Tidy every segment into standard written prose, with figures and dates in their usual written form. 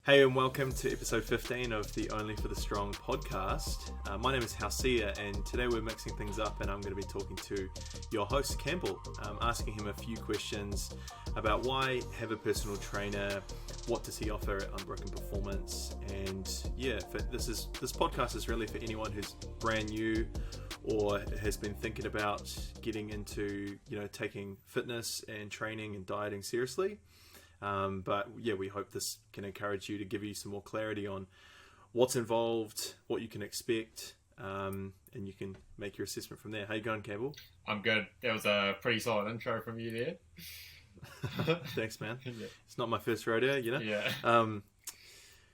Hey, and welcome to episode 15 of the Only for the Strong podcast. My name is Hausia, and today we're mixing things up, and I'm going to be talking to your host, Campbell, asking him a few questions about why have a personal trainer, what does he offer at Unbroken Performance, and this podcast is really for anyone who's brand new or has been thinking about getting into, taking fitness and training and dieting seriously. We hope this can encourage you to give you some more clarity on what's involved, what you can expect, and you can make your assessment from there. How you going, Campbell? I'm good. That was a pretty solid intro from you there. Thanks, man. Yeah. It's not my first rodeo, Yeah.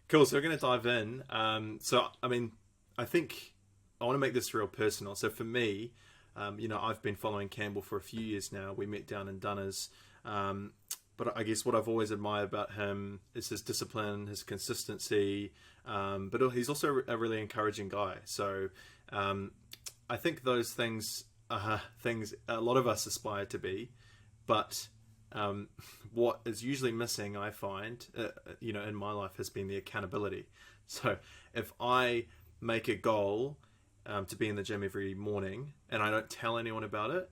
Cool. So we're going to dive in. I think I want to make this real personal. So for me, I've been following Campbell for a few years now. We met down in Dunners. But I guess what I've always admired about him is his discipline, his consistency, but he's also a really encouraging guy. So I think those things are things a lot of us aspire to be. But what is usually missing, I find, in my life has been the accountability. So if I make a goal to be in the gym every morning and I don't tell anyone about it,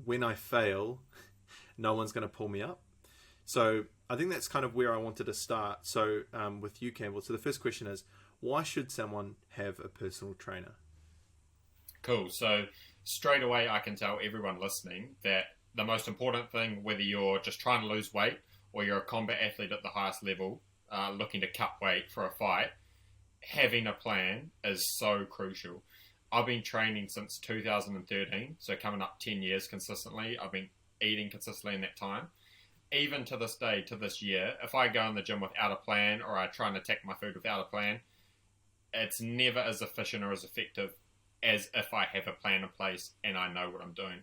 when I fail, no one's going to pull me up. So I think that's kind of where I wanted to start. So with you, Campbell. So the first question is, why should someone have a personal trainer? Cool. So straight away, I can tell everyone listening that the most important thing, whether you're just trying to lose weight or you're a combat athlete at the highest level, looking to cut weight for a fight, having a plan is so crucial. I've been training since 2013, so coming up 10 years consistently. I've been eating consistently in that time. Even to this day, to this year, if I go in the gym without a plan or I try and attack my food without a plan, it's never as efficient or as effective as if I have a plan in place and I know what I'm doing.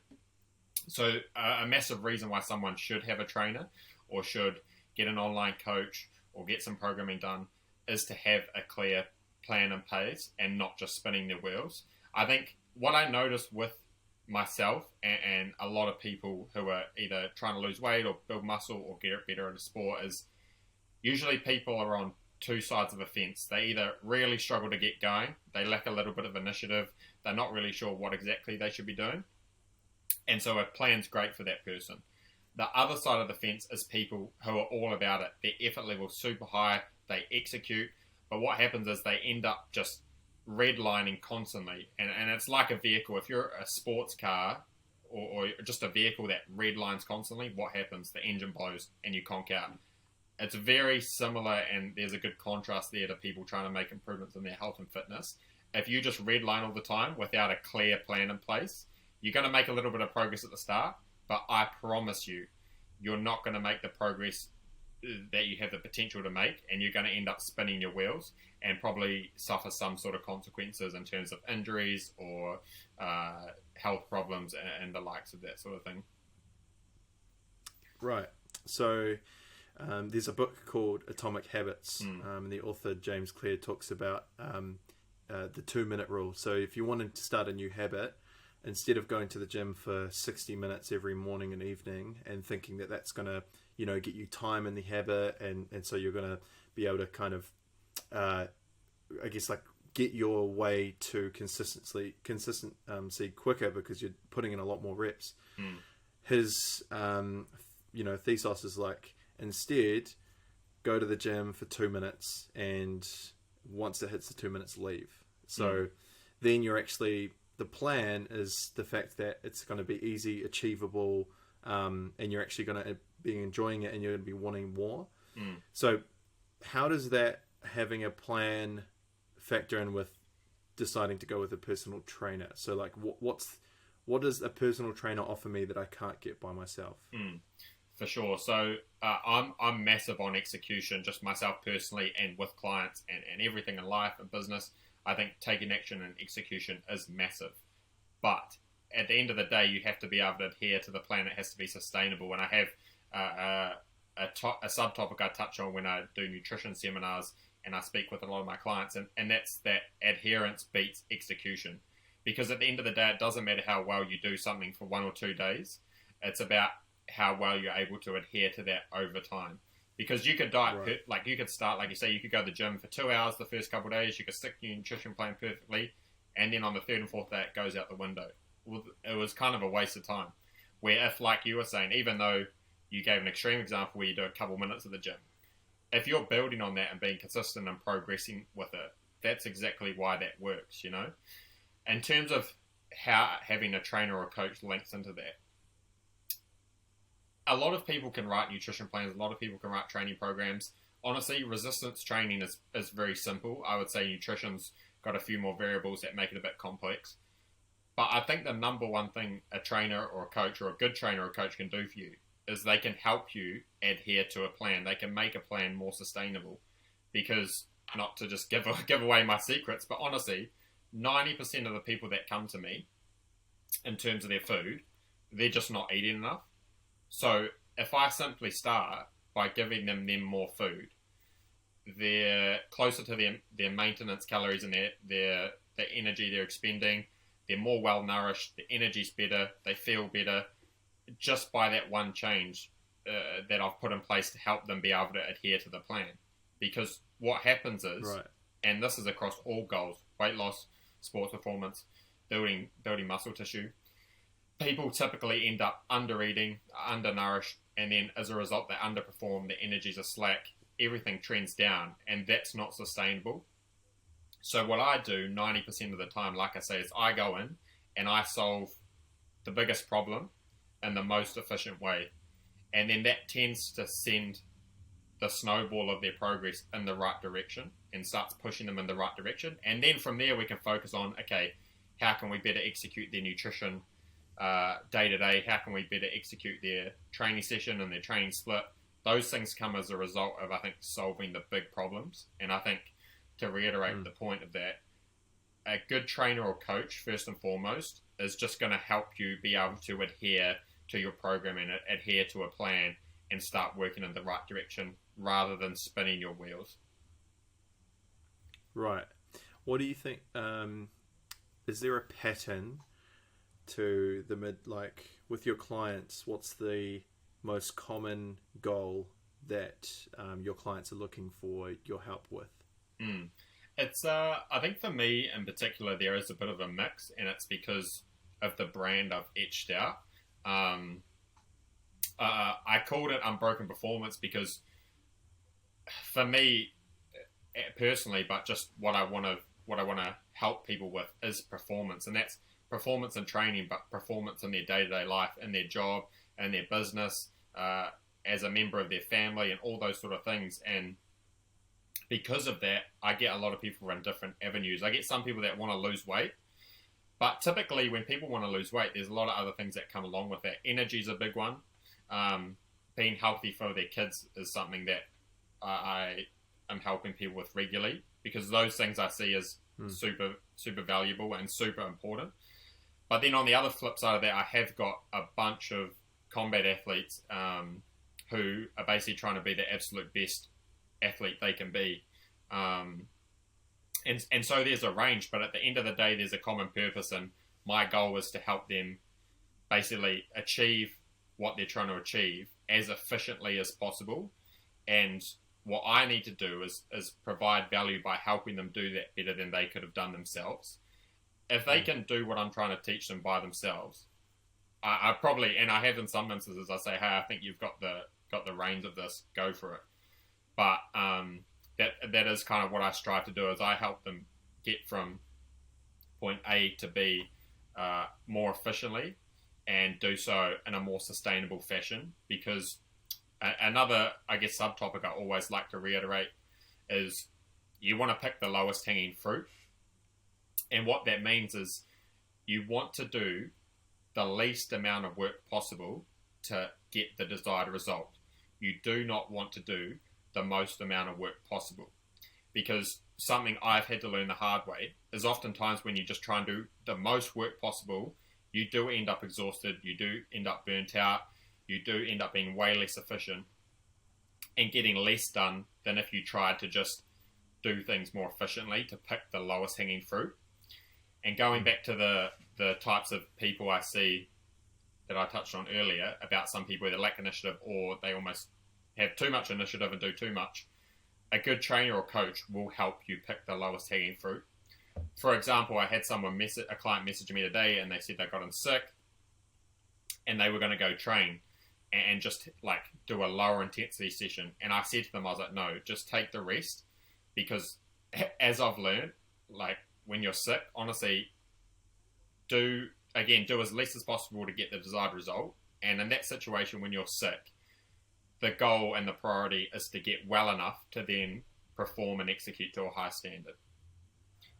So a massive reason why someone should have a trainer or should get an online coach or get some programming done is to have a clear plan in place and not just spinning their wheels. I think what I noticed with myself and a lot of people who are either trying to lose weight or build muscle or get better at a sport is usually people are on two sides of a fence. They either really struggle to get going, they lack a little bit of initiative, they're not really sure what exactly they should be doing, and so a plan's great for that person. The other side of the fence is people who are all about it. Their effort level's super high, they execute, but what happens is they end up just redlining constantly, and it's like a vehicle. If you're a sports car or just a vehicle that redlines constantly, what happens? The engine blows and you conk out. It's very similar, and there's a good contrast there to people trying to make improvements in their health and fitness. If you just redline all the time without a clear plan in place, you're going to make a little bit of progress at the start, but I promise you, you're not going to make the progress that you have the potential to make, and you're going to end up spinning your wheels and probably suffer some sort of consequences in terms of injuries or health problems and the likes of that sort of thing. Right. So there's a book called Atomic Habits. The author, James Clear, talks about the 2-minute rule. So if you wanted to start a new habit, instead of going to the gym for 60 minutes every morning and evening and thinking that that's going to, get you time in the habit, and so you're going to be able to kind of, get your way to consistency quicker because you're putting in a lot more reps. His, ethos is like, instead, go to the gym for 2 minutes, and once it hits the 2 minutes, leave. So then you're actually, the plan is the fact that it's going to be easy, achievable, and you're actually going to be enjoying it, and you're going to be wanting more. So how does that having a plan factor in with deciding to go with a personal trainer? So like what does a personal trainer offer me that I can't get by myself? For sure. So I'm massive on execution, just myself personally and with clients and everything in life and business. I think taking action and execution is massive. But at the end of the day, you have to be able to adhere to the plan. It has to be sustainable. And I have a subtopic I touch on when I do nutrition seminars and I speak with a lot of my clients, and that's that adherence beats execution. Because at the end of the day, it doesn't matter how well you do something for 1 or 2 days. It's about how well you're able to adhere to that over time. Because you could like you could start, like you say, you could go to the gym for 2 hours the first couple of days, you could stick your nutrition plan perfectly, and then on the third and fourth day it goes out the window. Well, it was kind of a waste of time. Where if, like you were saying, even though you gave an extreme example where you do a couple minutes at the gym, if you're building on that and being consistent and progressing with it, that's exactly why that works, you know? In terms of how having a trainer or a coach links into that, a lot of people can write nutrition plans, a lot of people can write training programs. Honestly, resistance training is very simple. I would say nutrition's got a few more variables that make it a bit complex. But I think the number one thing a trainer or a coach, or a good trainer or a coach, can do for you is they can help you adhere to a plan. They can make a plan more sustainable. Because, not to just give away my secrets, but honestly, 90% of the people that come to me, in terms of their food, they're just not eating enough. So if I simply start by giving them more food, they're closer to their maintenance calories and the energy they're expending. They're more well nourished. The energy's better. They feel better, just by that one change that I've put in place to help them be able to adhere to the plan. Because what happens is, and this is across all goals: weight loss, sports performance, building muscle tissue. People typically end up under-eating, undernourished, and then as a result they underperform, their energies are slack, everything trends down, and that's not sustainable. So what I do 90% of the time, like I say, is I go in and I solve the biggest problem in the most efficient way. And then that tends to send the snowball of their progress in the right direction and starts pushing them in the right direction. And then from there we can focus on, okay, how can we better execute their nutrition day to day? How can we better execute their training session and their training split? Those things come as a result of, I think, solving the big problems. And I think, to reiterate the point of that, a good trainer or coach, first and foremost, is just going to help you be able to adhere to your program and adhere to a plan and start working in the right direction rather than spinning your wheels. Right. What do you think? Is there a pattern to the with your clients? What's the most common goal that your clients are looking for your help with? It's I think for me in particular there is a bit of a mix, and it's because of the brand I've etched out. I called it Unbroken Performance because for me personally, but just what I want to help people with is performance, and that's performance in training, but performance in their day-to-day life, in their job, in their business, as a member of their family, and all those sort of things. And because of that, I get a lot of people from different avenues. I get some people that want to lose weight, but typically when people want to lose weight, there's a lot of other things that come along with that. Energy is a big one. Being healthy for their kids is something that I am helping people with regularly, because those things I see as super, super valuable and super important. But then on the other flip side of that, I have got a bunch of combat athletes who are basically trying to be the absolute best athlete they can be. And so there's a range, but at the end of the day, there's a common purpose, and my goal is to help them basically achieve what they're trying to achieve as efficiently as possible. And what I need to do is provide value by helping them do that better than they could have done themselves. If they can do what I'm trying to teach them by themselves, I probably, and I have in some instances, I say, hey, I think you've got the reins of this, go for it. But that is kind of what I strive to do, is I help them get from point A to B more efficiently, and do so in a more sustainable fashion. Because another, I guess, subtopic I always like to reiterate is you want to pick the lowest hanging fruit. And what that means is you want to do the least amount of work possible to get the desired result. You do not want to do the most amount of work possible. Because something I've had to learn the hard way is oftentimes when you just try and do the most work possible, you do end up exhausted, you do end up burnt out, you do end up being way less efficient and getting less done than if you tried to just do things more efficiently to pick the lowest hanging fruit. And going back to the types of people I see that I touched on earlier, about some people that lack initiative or they almost have too much initiative and do too much, a good trainer or coach will help you pick the lowest hanging fruit. For example, I had a client message me today, and they said they got in sick, and they were going to go train and just like do a lower intensity session. And I said to them, I was like, no, just take the rest, because as I've learned, like when you're sick, honestly, do as less as possible to get the desired result. And in that situation, when you're sick, the goal and the priority is to get well enough to then perform and execute to a high standard.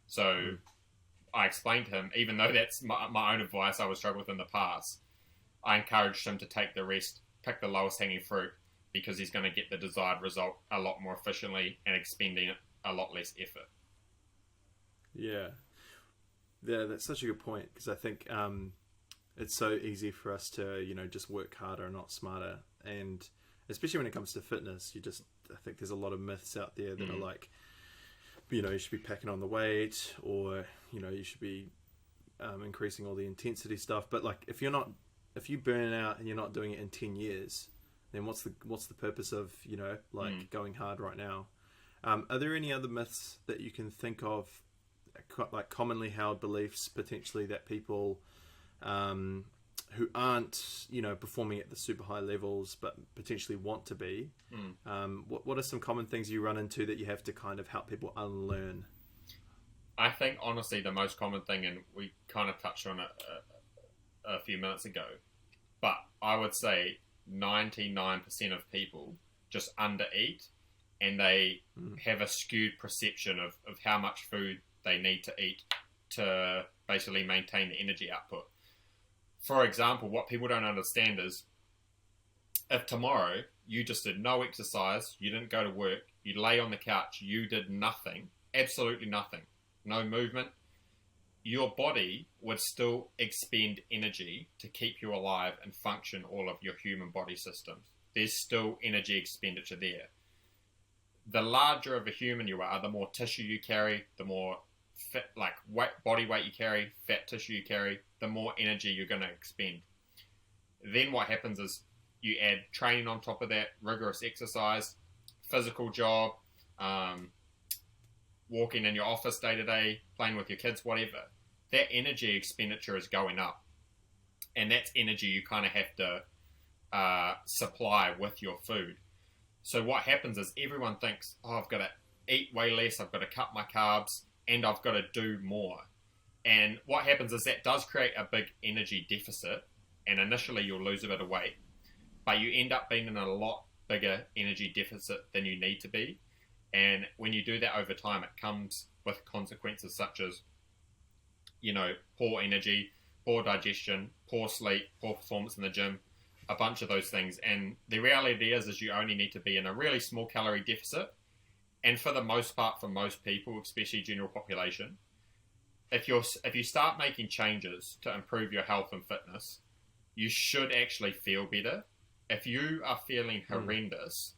So I explained to him, even though that's my own advice I was struggled with in the past, I encouraged him to take the rest, pick the lowest hanging fruit, because he's going to get the desired result a lot more efficiently and expending a lot less effort. Yeah, that's such a good point, because I think it's so easy for us to, just work harder and not smarter. And especially when it comes to fitness, I think there's a lot of myths out there that are like, you should be packing on the weight, or, you should be increasing all the intensity stuff. But like, if you burn out and you're not doing it in 10 years, then what's the purpose of, going hard right now? Are there any other myths that you can think of, like commonly held beliefs potentially that people who aren't, performing at the super high levels but potentially want to be? What are some common things you run into that you have to kind of help people unlearn? I think honestly the most common thing, and we kind of touched on it a few minutes ago, but I would say 99% of people just undereat, and they have a skewed perception of how much food they need to eat to basically maintain the energy output. For example, what people don't understand is, if tomorrow you just did no exercise, you didn't go to work, you lay on the couch, you did nothing, absolutely nothing, no movement, your body would still expend energy to keep you alive and function all of your human body systems. There's still energy expenditure there. The larger of a human you are, the more tissue you carry, the more body weight you carry, fat tissue you carry, the more energy you're going to expend. Then what happens is you add training on top of that, rigorous exercise, physical job, walking in your office day to day, playing with your kids, whatever. That energy expenditure is going up. And that's energy you kind of have to supply with your food. So what happens is everyone thinks, I've got to eat way less, I've got to cut my carbs, and I've got to do more. And what happens is that does create a big energy deficit, and initially you'll lose a bit of weight, but you end up being in a lot bigger energy deficit than you need to be. And when you do that over time, it comes with consequences such as, poor energy, poor digestion, poor sleep, poor performance in the gym, a bunch of those things. And the reality is you only need to be in a really small calorie deficit. And for the most part, for most people, especially general population, if you start making changes to improve your health and fitness, you should actually feel better. If you are feeling horrendous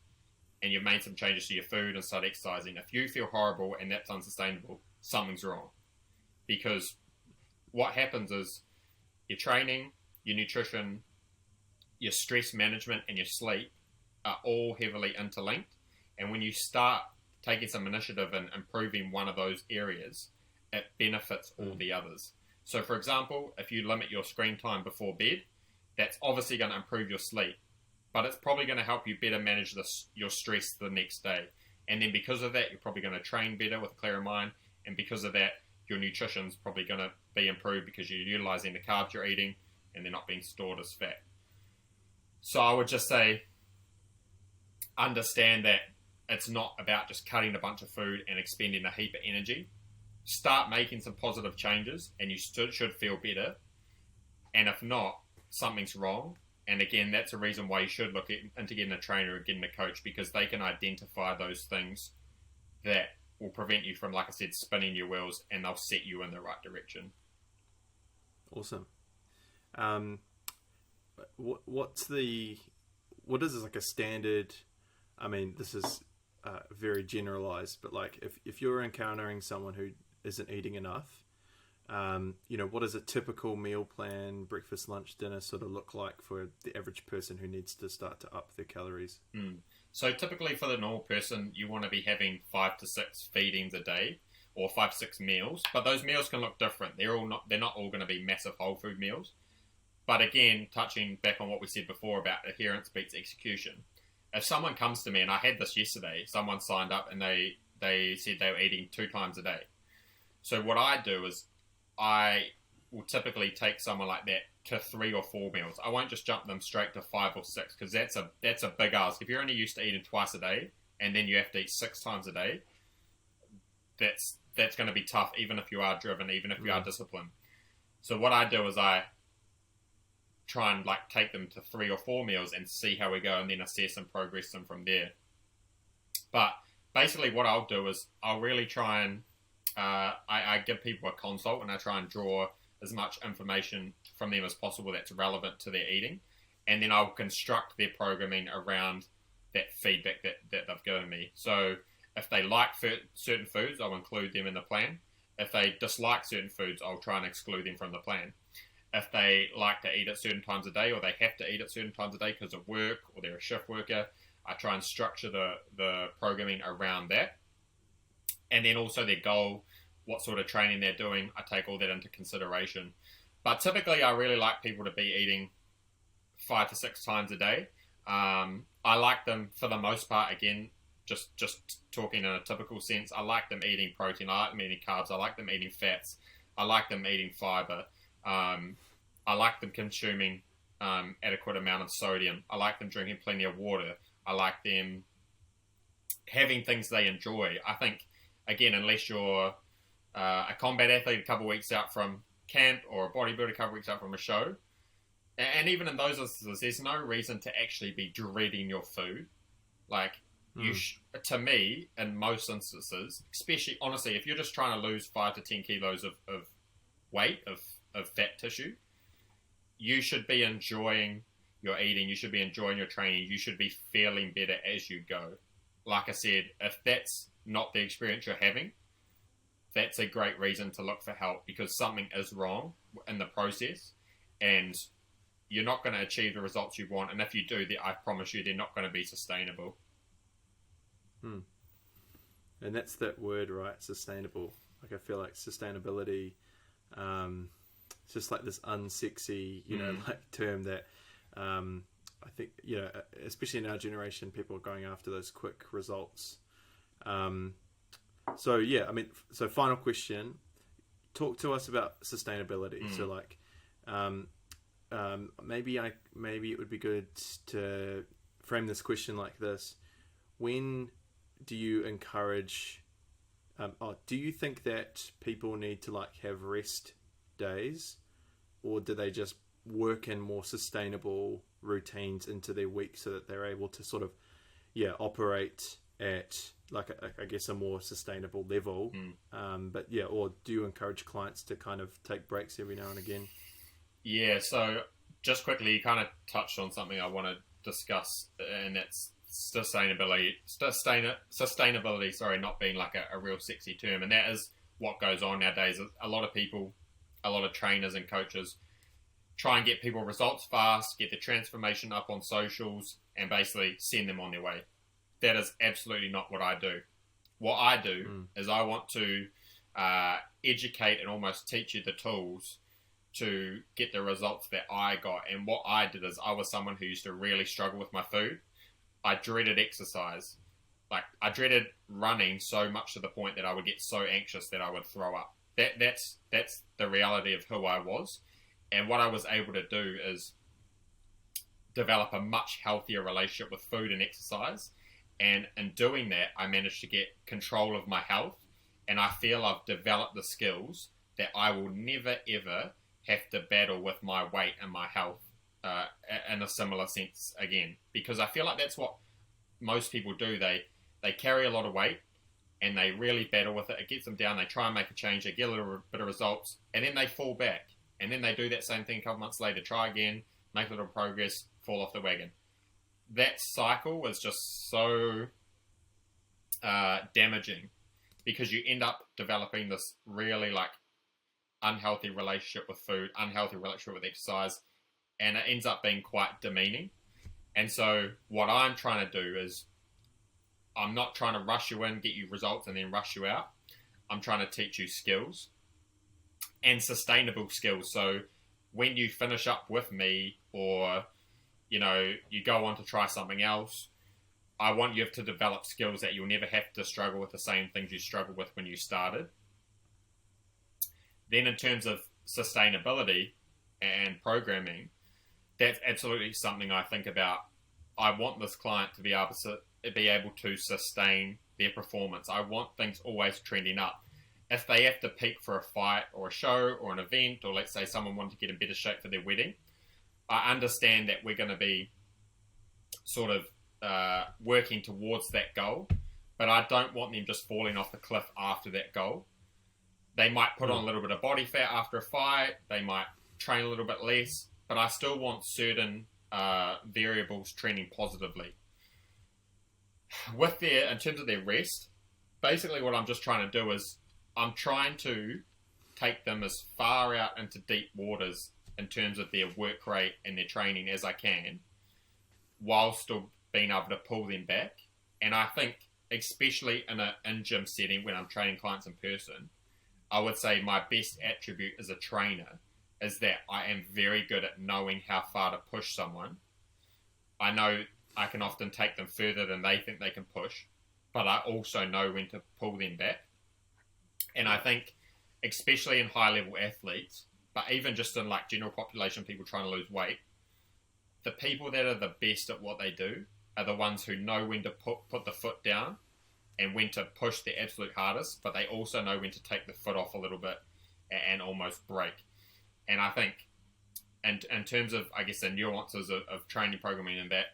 and you've made some changes to your food and start exercising, if you feel horrible and that's unsustainable, something's wrong. Because what happens is your training, your nutrition, your stress management, and your sleep are all heavily interlinked. And when you start taking some initiative in improving one of those areas, it benefits all the others. So for example, if you limit your screen time before bed, that's obviously going to improve your sleep, but it's probably going to help you better manage your stress the next day. And then because of that, you're probably going to train better with a clearer mind. And because of that, your nutrition's probably going to be improved because you're utilizing the carbs you're eating and they're not being stored as fat. So I would just say, understand that it's not about just cutting a bunch of food and expending a heap of energy. Start making some positive changes and you should feel better. And if not, something's wrong. And again, that's a reason why you should look into getting a trainer or getting a coach, because they can identify those things that will prevent you from, like I said, spinning your wheels, and they'll set you in the right direction. Awesome. What is like a standard? I mean, this is very generalized, but like if you're encountering someone who isn't eating enough, what does a typical meal plan, breakfast, lunch, dinner sort of look like for the average person who needs to start to up their calories? So typically for the normal person, you want to be having 5 to 6 feedings a day, or 5 to 6 meals. But those meals can look different. They're not all going to be massive whole food meals. But again, touching back on what we said before about adherence beats execution. If someone comes to me, and I had this yesterday, someone signed up and they said they were eating 2 times a day. So what I do is I will typically take someone like that to 3 or 4 meals. I won't just jump them straight to 5 or 6, because that's a big ask. If you're only used to eating twice a day and then you have to eat 6 times a day, that's going to be tough, even if you are driven, even if you are disciplined. So what I do is I try and like take them to 3 or 4 meals and see how we go, and then assess and progress them from there. But basically what I'll do is I'll really try and I give people a consult, and I try and draw as much information from them as possible that's relevant to their eating, and then I'll construct their programming around that feedback that they've given me. So if they like certain foods, I'll include them in the plan. If they dislike certain foods, I'll try and exclude them from the plan. If they like to eat at certain times a day, or they have to eat at certain times a day because of work, or they're a shift worker, I try and structure the programming around that. And then also their goal, what sort of training they're doing, I take all that into consideration. But typically I really like people to be eating 5 to 6 times a day. I like them, for the most part, again, just talking in a typical sense, I like them eating protein, I like them eating carbs, I like them eating fats, I like them eating fiber, I like them consuming adequate amount of sodium, I like them drinking plenty of water, I like them having things they enjoy. I think, again, unless you're a combat athlete a couple of weeks out from camp, or a bodybuilder a couple of weeks out from a show, and even in those instances, there's no reason to actually be dreading your food. Like, to me, in most instances, especially, honestly, if you're just trying to lose 5 to 10 kilos of weight, of fat tissue, you should be enjoying your eating, you should be enjoying your training, you should be feeling better as you go. Like I said, if that's not the experience you're having, that's a great reason to look for help, because something is wrong in the process, and you're not going to achieve the results you want. And if you do, I promise you, they're not going to be sustainable. And that's that word, right? Sustainable. Like, I feel like sustainability, it's just like this unsexy, like term that I think, especially in our generation, people are going after those quick results. So final question, talk to us about sustainability. So like, maybe it would be good to frame this question like this: when do you encourage, do you think that people need to like have rest days, or do they just work in more sustainable routines into their week so that they're able to sort of operate at like I guess a more sustainable level? Or do you encourage clients to kind of take breaks every now and again? So just quickly, you kind of touched on something I want to discuss, and that's sustainability, not being like a real sexy term. And that is what goes on nowadays. A lot of people, a lot of trainers and coaches try and get people results fast, get the transformation up on socials, and basically send them on their way. That is absolutely not what I do. What I do is I want to educate and almost teach you the tools to get the results that I got. And what I did is, I was someone who used to really struggle with my food. I dreaded exercise. Like, I dreaded running so much to the point that I would get so anxious that I would throw up. That's the reality of who I was. And what I was able to do is develop a much healthier relationship with food and exercise. And in doing that, I managed to get control of my health. And I feel I've developed the skills that I will never, ever have to battle with my weight and my health in a similar sense again. Because I feel like that's what most people do. They carry a lot of weight and they really battle with it. It gets them down. They try and make a change. They get a little bit of results, and then they fall back. And then they do that same thing a couple months later, try again, make a little progress, fall off the wagon. That cycle was just so damaging, because you end up developing this really like unhealthy relationship with food, unhealthy relationship with exercise, and it ends up being quite demeaning. And so what I'm trying to do is I'm not trying to rush you in, get you results, and then rush you out. I'm trying to teach you skills and sustainable skills. So when you finish up with me, or you go on to try something else, I want you to develop skills that you'll never have to struggle with the same things you struggled with when you started. Then in terms of sustainability and programming, that's absolutely something I think about. I want this client to be able to sustain their performance. I want things always trending up. If they have to peak for a fight or a show or an event, or let's say someone wanted to get in better shape for their wedding, I understand that we're going to be sort of working towards that goal, but I don't want them just falling off the cliff after that goal. They might put on a little bit of body fat after a fight, they might train a little bit less, but I still want certain variables trending positively. In terms of their rest, basically what I'm just trying to do is I'm trying to take them as far out into deep waters in terms of their work rate and their training as I can, while still being able to pull them back. And I think, especially in an in-gym setting when I'm training clients in person, I would say my best attribute as a trainer is that I am very good at knowing how far to push someone. I know I can often take them further than they think they can push, but I also know when to pull them back. And I think, especially in high-level athletes, but even just in like general population people trying to lose weight, the people that are the best at what they do are the ones who know when to put the foot down and when to push the absolute hardest, but they also know when to take the foot off a little bit and almost break. And I think, in terms of, I guess, the nuances of training programming and that,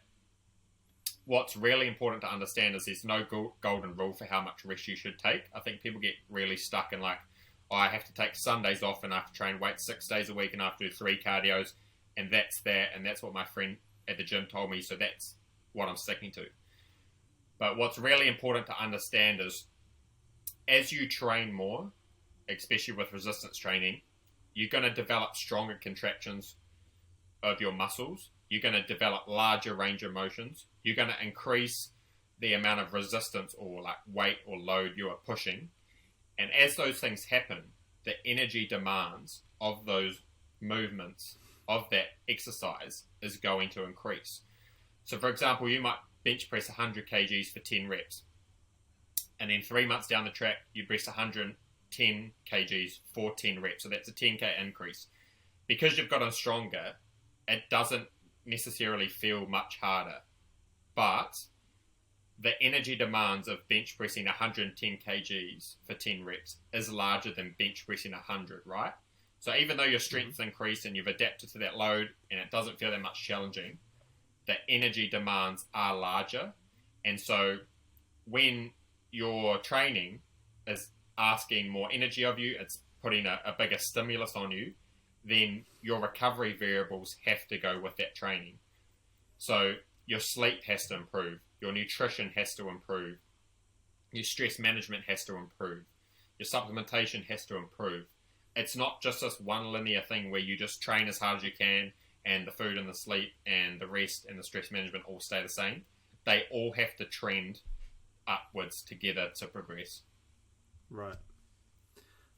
what's really important to understand is there's no golden rule for how much rest you should take. I think people get really stuck in like, I have to take Sundays off and I have to train weight 6 days a week and I have to do 3 cardios, and that's that, and that's what my friend at the gym told me, so that's what I'm sticking to. But what's really important to understand is, as you train more, especially with resistance training, you're going to develop stronger contractions of your muscles. You're going to develop larger range of motions. You're going to increase the amount of resistance or like weight or load you are pushing. And as those things happen, the energy demands of those movements, of that exercise, is going to increase. So for example, you might bench press 100 kgs for 10 reps. And then 3 months down the track, you press 110 kgs for 10 reps. So that's a 10k increase. Because you've gotten stronger, it doesn't necessarily feel much harder. But the energy demands of bench pressing 110 kgs for 10 reps is larger than bench pressing 100, right? So even though your strength's increased and you've adapted to that load and it doesn't feel that much challenging, the energy demands are larger. And so when your training is asking more energy of you, it's putting a bigger stimulus on you, then your recovery variables have to go with that training. So your sleep has to improve, your nutrition has to improve, your stress management has to improve, your supplementation has to improve. It's not just this one linear thing where you just train as hard as you can and the food and the sleep and the rest and the stress management all stay the same. They all have to trend upwards together to progress. Right.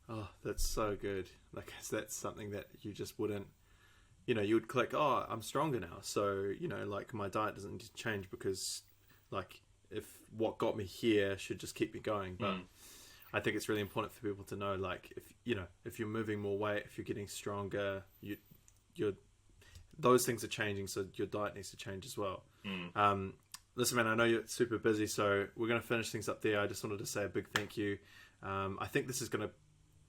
Oh, that's so good. Like, that's something that you just wouldn't, you would click, oh, I'm stronger now. So, like my diet doesn't need to change because like if what got me here should just keep me going. But I think it's really important for people to know, like, if you're moving more weight, if you're getting stronger, you're those things are changing. So your diet needs to change as well. Listen, man, I know you're super busy, so we're going to finish things up there. I just wanted to say a big thank you. I think this is going to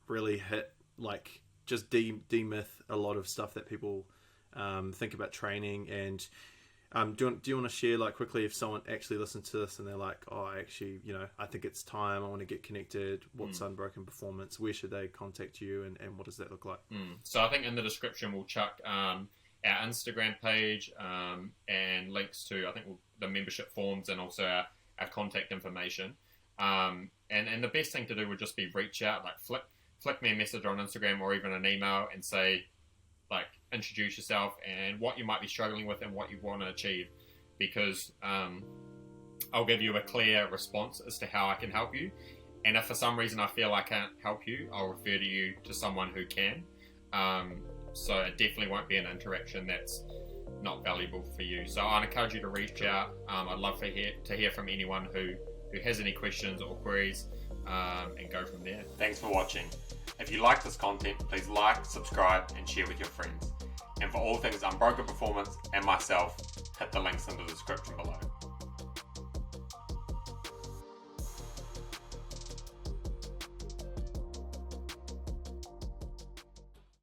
really hit, like, just demyth a lot of stuff that people think about training. And do you want to share, like, quickly, if someone actually listens to this and they're like, oh, actually, I think it's time, I want to get connected, what's Unbroken Performance, where should they contact you, and what does that look like? So I think in the description we'll chuck our Instagram page and links to, I think, the membership forms and also our contact information. And the best thing to do would just be reach out, like flick me a message on Instagram or even an email and say, like, introduce yourself and what you might be struggling with and what you want to achieve. Because I'll give you a clear response as to how I can help you. And if for some reason I feel I can't help you, I'll refer to you to someone who can. So it definitely won't be an interaction that's not valuable for you. So I'd encourage you to reach out. I'd love to hear from anyone who has any questions or queries, and go from there. Thanks for watching. If you like this content, please like, subscribe, and share with your friends. And for all things Unbroken Performance and myself, hit the links in the description below.